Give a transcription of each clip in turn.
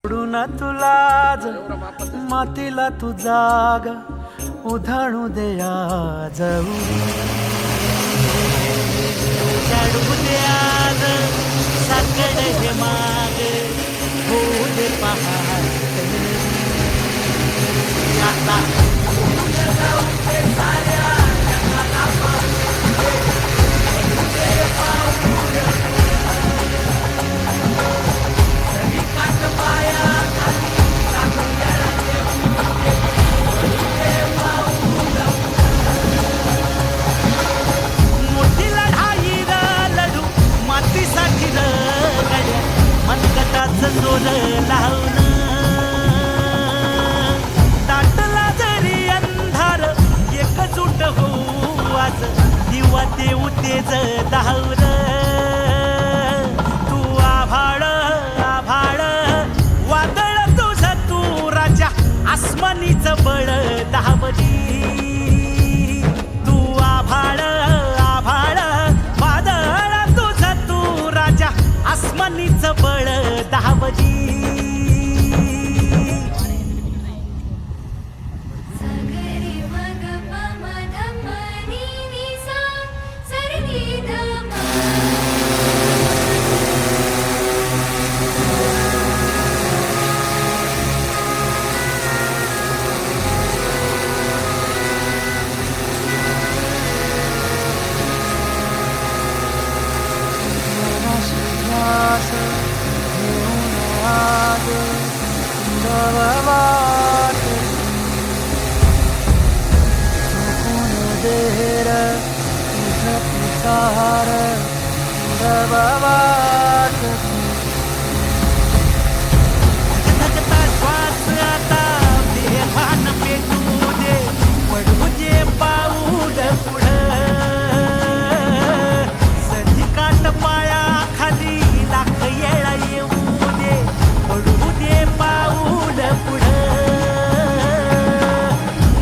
सोडून तुला आज मातीला तू जाग उधाणू दे आज चढू दे आज साकड हे माग होऊ दे पहाड जोर लावून दाटला जरी अंधार एकजूट होऊ आज दिवा देऊ तेज धावून तू आभाळ आभाळ वादळ तुझं तू राजा आसमानीचं बळ दावली तू आभाळ आभाळ वादळ तुझं तू राजा आसमानीचं बळ दावली धकधकता श्वास आता बेभान पेटू दे पडू दे पाऊल पुढं सधी काट पाया खाली लाख येळा येऊ दे पडू दे पाऊल पुढं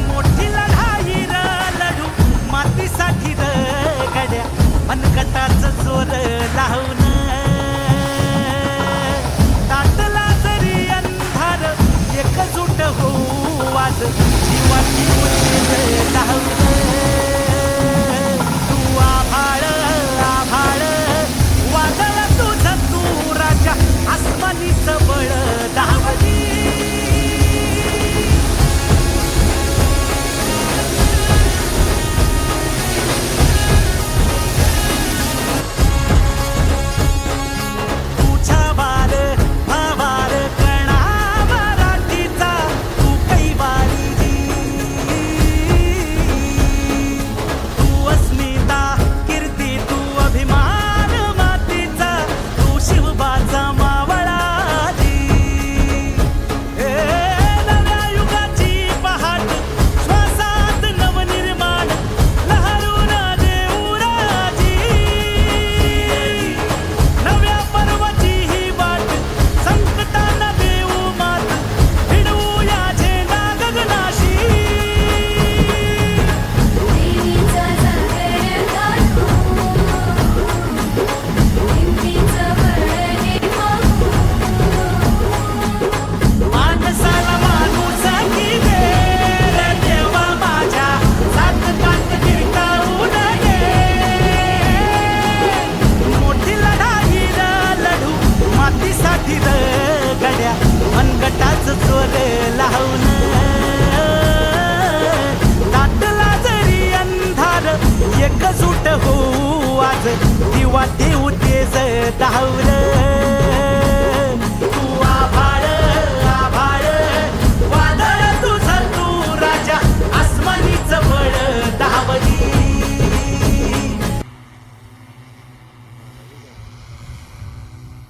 मोठी लढाई र लढू मातीसाठी र गड्या मनगटाचं जोर लावून दाटला जरी अंधार एकजूट होऊ आज जीवाची तेज धावून तू आभाळ आभाळ वादळ तुझं तू राजा आसमानीचं बळ धावली मनगटाचं जोर लावून